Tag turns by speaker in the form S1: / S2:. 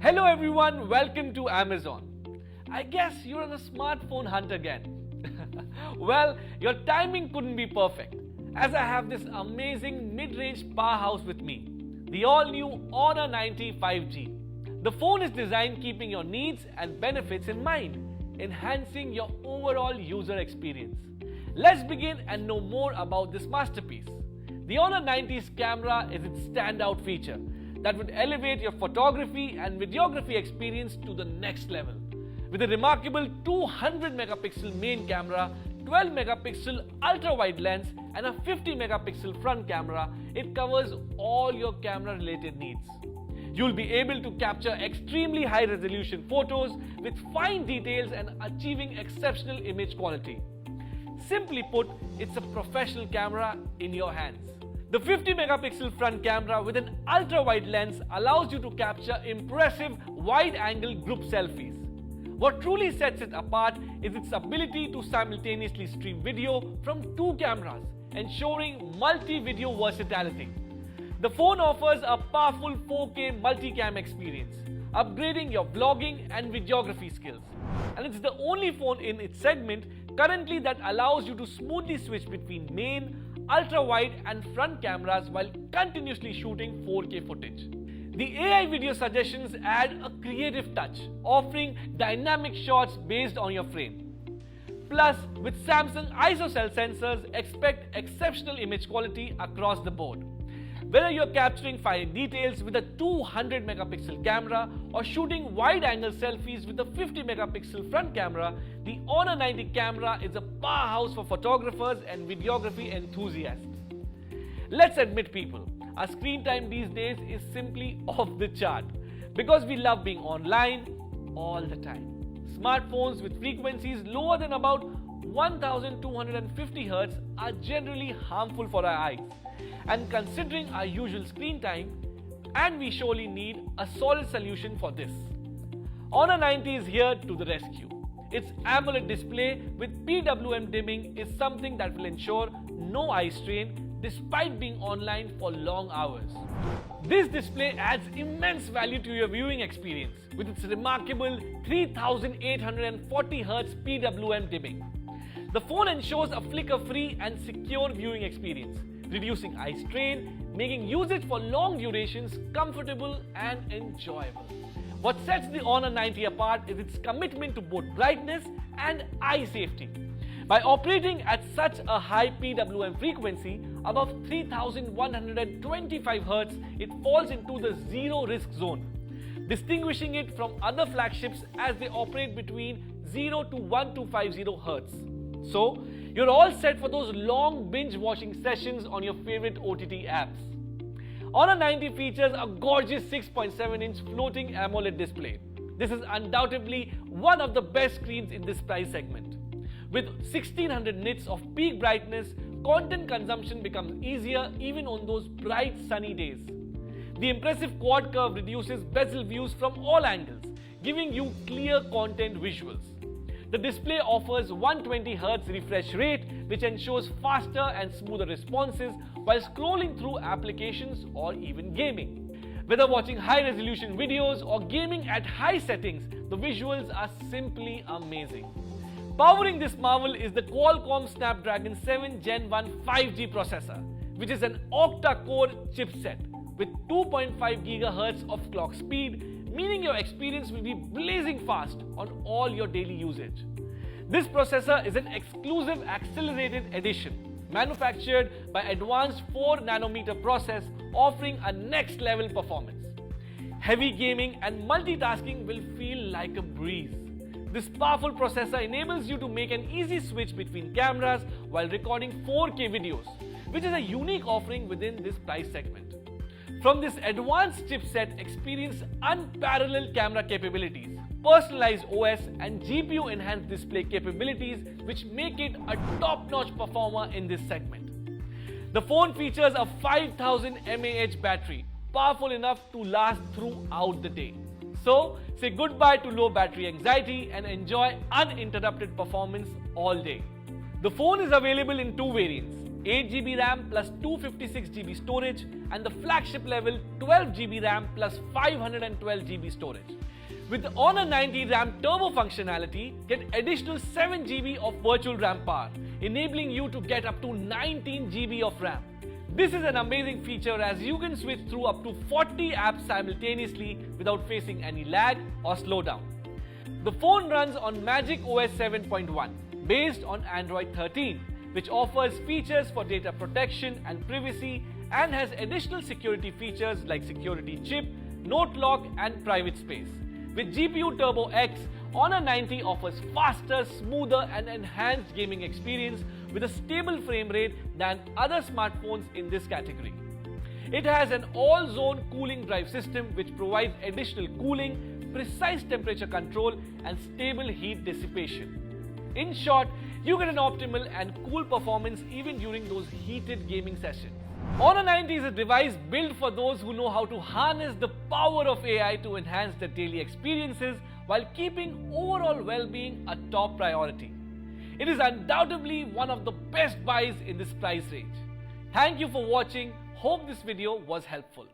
S1: Hello everyone, welcome to Amazon. I guess you're on a smartphone hunt again. Well, your timing couldn't be perfect, as I have this amazing mid-range powerhouse with me, the all-new Honor 90 5G. The phone is designed keeping your needs and benefits in mind, enhancing your overall user experience. Let's begin and know more about this masterpiece. The Honor 90's camera is its standout feature that would elevate your photography and videography experience to the next level. With a remarkable 200 megapixel main camera, 12 megapixel ultra-wide lens and a 50 megapixel front camera, it covers all your camera related needs. You'll be able to capture extremely high resolution photos with fine details and achieving exceptional image quality. Simply put, it's a professional camera in your hands. The 50 megapixel front camera with an ultra-wide lens allows you to capture impressive wide-angle group selfies. What truly sets it apart is its ability to simultaneously stream video from two cameras, ensuring multi-video versatility. The phone offers a powerful 4K multicam experience, upgrading your vlogging and videography skills. And it's the only phone in its segment currently that allows you to smoothly switch between main, ultra-wide and front cameras while continuously shooting 4K footage. The AI video suggestions add a creative touch, offering dynamic shots based on your frame. Plus, with Samsung ISO sensors, expect exceptional image quality across the board. Whether you're capturing fine details with a 200 megapixel camera or shooting wide-angle selfies with a 50 megapixel front camera, the Honor 90 camera is a powerhouse for photographers and videography enthusiasts. Let's admit people, our screen time these days is simply off the chart because we love being online all the time. Smartphones with frequencies lower than about 1250 Hz are generally harmful for our eyes. And considering our usual screen time, and we surely need a solid solution for this. Honor 90 is here to the rescue. Its AMOLED display with PWM dimming is something that will ensure no eye strain despite being online for long hours. This display adds immense value to your viewing experience with its remarkable 3840 Hz PWM dimming. The phone ensures a flicker-free and secure viewing experience, reducing eye strain, making usage for long durations comfortable and enjoyable. What sets the Honor 90 apart is its commitment to both brightness and eye safety. By operating at such a high PWM frequency, above 3125 Hz, it falls into the zero risk zone, distinguishing it from other flagships as they operate between 0 to 1250 Hz. So, you're all set for those long binge-watching sessions on your favorite OTT apps. Honor 90 features a gorgeous 6.7-inch floating AMOLED display. This is undoubtedly one of the best screens in this price segment. With 1600 nits of peak brightness, content consumption becomes easier even on those bright sunny days. The impressive quad curve reduces bezel views from all angles, giving you clear content visuals. The display offers 120 Hz refresh rate, which ensures faster and smoother responses while scrolling through applications or even gaming. Whether watching high-resolution videos or gaming at high settings, the visuals are simply amazing. Powering this marvel is the Qualcomm Snapdragon 7 Gen 1 5G processor, which is an octa-core chipset with 2.5 GHz of clock speed, meaning your experience will be blazing fast on all your daily usage. This processor is an exclusive accelerated edition, manufactured by advanced 4nm process, offering a next-level performance. Heavy gaming and multitasking will feel like a breeze. This powerful processor enables you to make an easy switch between cameras while recording 4K videos, which is a unique offering within this price segment. From this advanced chipset, experience unparalleled camera capabilities, personalized OS and GPU-enhanced display capabilities which make it a top-notch performer in this segment. The phone features a 5000 mAh battery, powerful enough to last throughout the day. So, say goodbye to low battery anxiety and enjoy uninterrupted performance all day. The phone is available in two variants, 8GB RAM plus 256GB storage, and the flagship level 12GB RAM plus 512GB storage. With the Honor 90 RAM turbo functionality, get additional 7GB of virtual RAM power, enabling you to get up to 19GB of RAM. This is an amazing feature as you can switch through up to 40 apps simultaneously without facing any lag or slowdown. The phone runs on Magic OS 7.1 based on Android 13, which offers features for data protection and privacy and has additional security features like security chip, note lock and private space. With GPU Turbo X, Honor 90 offers faster, smoother and enhanced gaming experience with a stable frame rate than other smartphones in this category. It has an all-zone cooling drive system which provides additional cooling, precise temperature control and stable heat dissipation. In short, you get an optimal and cool performance even during those heated gaming sessions. Honor 90 is a device built for those who know how to harness the power of AI to enhance their daily experiences while keeping overall well-being a top priority. It is undoubtedly one of the best buys in this price range. Thank you for watching. Hope this video was helpful.